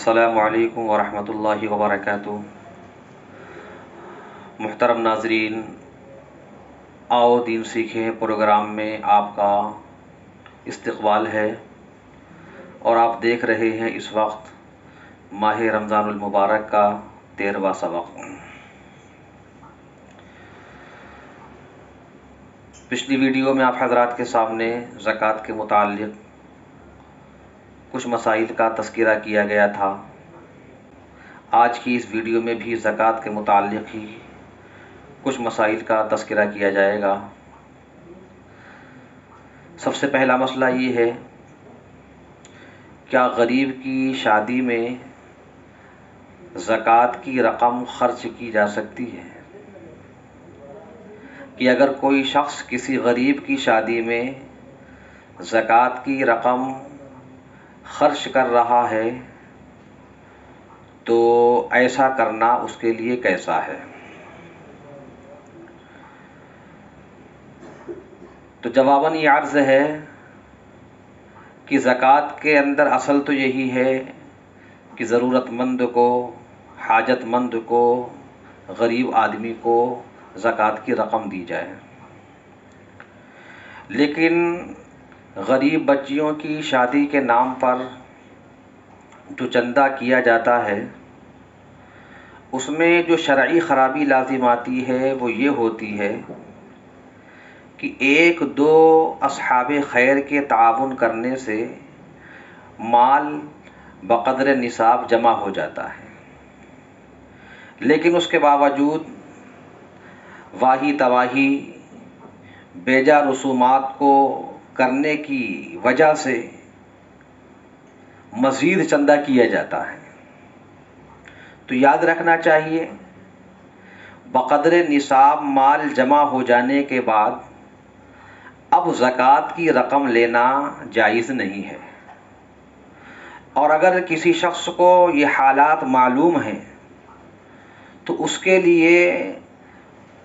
السلام علیکم ورحمۃ اللہ وبرکاتہ۔ محترم ناظرین، آؤ دین سیکھیں پروگرام میں آپ کا استقبال ہے اور آپ دیکھ رہے ہیں اس وقت ماہ رمضان المبارک کا 13واں سبق۔ پچھلی ویڈیو میں آپ حضرات کے سامنے زکوٰۃ کے متعلق کچھ مسائل کا تذکرہ کیا گیا تھا۔ آج کی اس ویڈیو میں بھی زکوٰۃ کے متعلق ہی کچھ مسائل کا تذکرہ کیا جائے گا۔ سب سے پہلا مسئلہ یہ ہے، کیا غریب کی شادی میں زکوٰۃ کی رقم خرچ کی جا سکتی ہے؟ کہ اگر کوئی شخص کسی غریب کی شادی میں زکوٰۃ کی رقم خرچ کر رہا ہے تو ایسا کرنا اس کے لیے کیسا ہے؟ تو جواباً یہ عرض ہے کہ زکوٰۃ کے اندر اصل تو یہی ہے کہ ضرورت مند کو، حاجت مند کو، غریب آدمی کو زکوٰۃ کی رقم دی جائے۔ لیکن غریب بچیوں کی شادی کے نام پر جو چندہ کیا جاتا ہے، اس میں جو شرعی خرابی لازم آتی ہے وہ یہ ہوتی ہے کہ ایک دو اصحاب خیر کے تعاون کرنے سے مال بقدر نصاب جمع ہو جاتا ہے، لیکن اس کے باوجود واہی تواہی بیجا رسومات کو کرنے کی وجہ سے مزید چندہ کیا جاتا ہے۔ تو یاد رکھنا چاہیے، بقدر نصاب مال جمع ہو جانے کے بعد اب زکوٰۃ کی رقم لینا جائز نہیں ہے، اور اگر کسی شخص کو یہ حالات معلوم ہیں تو اس کے لیے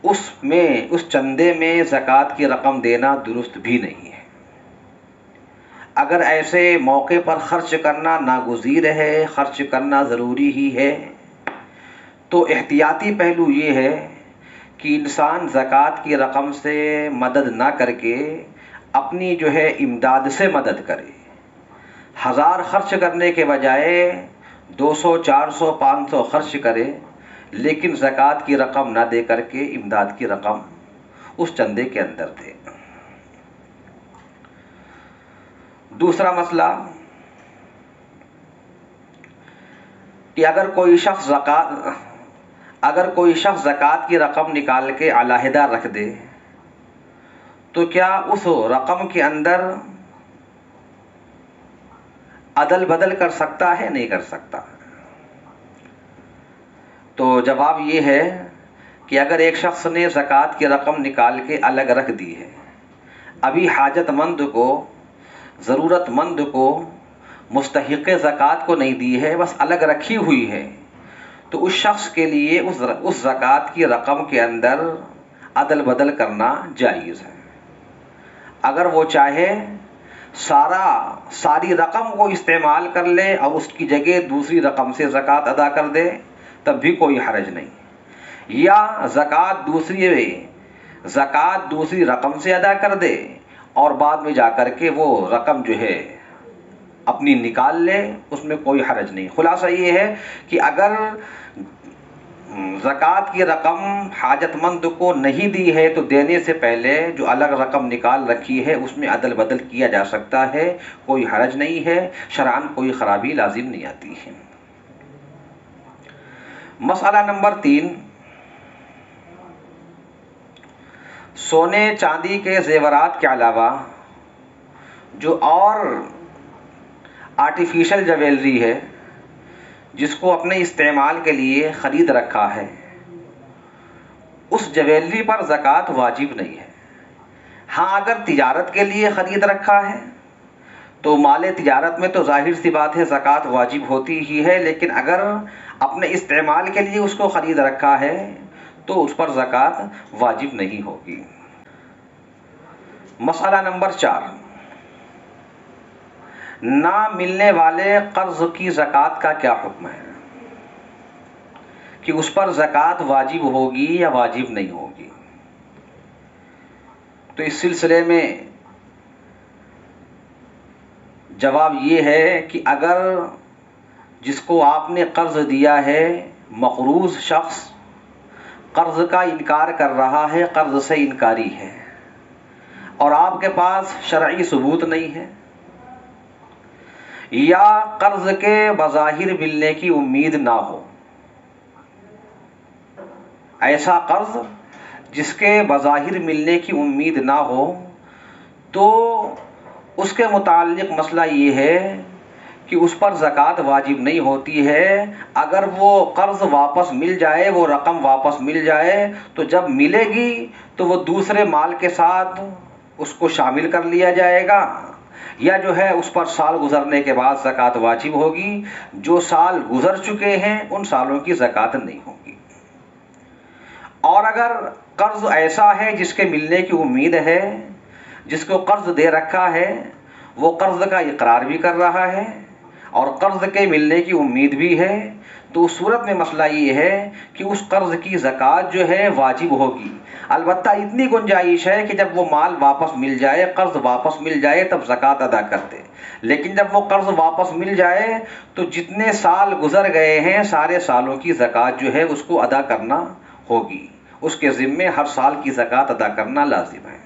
اس چندے میں زکوٰۃ کی رقم دینا درست بھی نہیں ہے۔ اگر ایسے موقع پر خرچ کرنا ناگزیر ہے، خرچ کرنا ضروری ہی ہے، تو احتیاطی پہلو یہ ہے کہ انسان زکوٰۃ کی رقم سے مدد نہ کر کے اپنی امداد سے مدد کرے۔ 1000 خرچ کرنے کے بجائے 200، 400، 500 خرچ کرے، لیکن زکوٰۃ کی رقم نہ دے کر کے امداد کی رقم اس چندے کے اندر دے۔ دوسرا مسئلہ کہ اگر کوئی شخص زکوٰۃ کی رقم نکال کے علیحدہ رکھ دے تو کیا اس رقم کے اندر عدل بدل کر سکتا ہے؟ نہیں کر سکتا۔ تو جواب یہ ہے کہ اگر ایک شخص نے زکوٰۃ کی رقم نکال کے الگ رکھ دی ہے، ابھی حاجت مند کو، ضرورت مند کو، مستحق زکوٰۃ کو نہیں دی ہے، بس الگ رکھی ہوئی ہے، تو اس شخص کے لیے اس زکوٰۃ کی رقم کے اندر عدل بدل کرنا جائز ہے۔ اگر وہ چاہے ساری رقم کو استعمال کر لے اور اس کی جگہ دوسری رقم سے زکوٰۃ ادا کر دے تب بھی کوئی حرج نہیں، یا زکوٰۃ دوسری رقم سے ادا کر دے اور بعد میں جا کر کے وہ رقم اپنی نکال لے، اس میں کوئی حرج نہیں۔ خلاصہ یہ ہے کہ اگر زکوٰۃ کی رقم حاجت مند کو نہیں دی ہے تو دینے سے پہلے جو الگ رقم نکال رکھی ہے اس میں عدل بدل کیا جا سکتا ہے، کوئی حرج نہیں ہے، شرعاً کوئی خرابی لازم نہیں آتی ہے۔ مسئلہ نمبر 3، سونے چاندی کے زیورات کے علاوہ جو اور آرٹیفیشل جویلری ہے جس کو اپنے استعمال کے لیے خرید رکھا ہے، اس جویلری پر زکوٰۃ واجب نہیں ہے۔ ہاں، اگر تجارت کے لیے خرید رکھا ہے تو مال تجارت میں تو ظاہر سی بات ہے زکوٰۃ واجب ہوتی ہی ہے، لیکن اگر اپنے استعمال کے لیے اس کو خرید رکھا ہے تو اس پر زکوٰۃ واجب نہیں ہوگی۔ مسئلہ نمبر 4، نہ ملنے والے قرض کی زکوٰۃ کا کیا حکم ہے، کہ اس پر زکوٰۃ واجب ہوگی یا واجب نہیں ہوگی؟ تو اس سلسلے میں جواب یہ ہے کہ اگر جس کو آپ نے قرض دیا ہے، مقروض شخص قرض کا انکار کر رہا ہے، قرض سے انکاری ہے، اور آپ کے پاس شرعی ثبوت نہیں ہے، یا قرض کے بظاہر ملنے کی امید نہ ہو، ایسا قرض جس کے بظاہر ملنے کی امید نہ ہو، تو اس کے متعلق مسئلہ یہ ہے کہ اس پر زکوٰۃ واجب نہیں ہوتی ہے۔ اگر وہ قرض واپس مل جائے، وہ رقم واپس مل جائے، تو جب ملے گی تو وہ دوسرے مال کے ساتھ اس کو شامل کر لیا جائے گا، یا جو ہے اس پر سال گزرنے کے بعد زکوٰۃ واجب ہوگی۔ جو سال گزر چکے ہیں ان سالوں کی زکوٰۃ نہیں ہوگی۔ اور اگر قرض ایسا ہے جس کے ملنے کی امید ہے، جس کو قرض دے رکھا ہے وہ قرض کا اقرار بھی کر رہا ہے اور قرض کے ملنے کی امید بھی ہے، تو اس صورت میں مسئلہ یہ ہے کہ اس قرض کی زکوٰۃ جو ہے واجب ہوگی۔ البتہ اتنی گنجائش ہے کہ جب وہ مال واپس مل جائے، قرض واپس مل جائے، تب زکوٰۃ ادا کرتے، لیکن جب وہ قرض واپس مل جائے تو جتنے سال گزر گئے ہیں سارے سالوں کی زکوٰۃ جو ہے اس کو ادا کرنا ہوگی، اس کے ذمے ہر سال کی زکوٰۃ ادا کرنا لازم ہے۔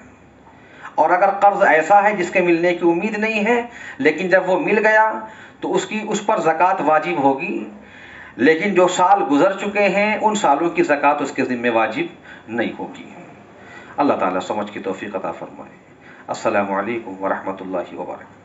اور اگر قرض ایسا ہے جس کے ملنے کی امید نہیں ہے، لیکن جب وہ مل گیا تو اس پر زکوٰۃ واجب ہوگی، لیکن جو سال گزر چکے ہیں ان سالوں کی زکوٰۃ اس کے ذمے واجب نہیں ہوگی۔ اللہ تعالیٰ سمجھ کی توفیق عطا فرمائے۔ السلام علیکم ورحمۃ اللہ وبرکاتہ۔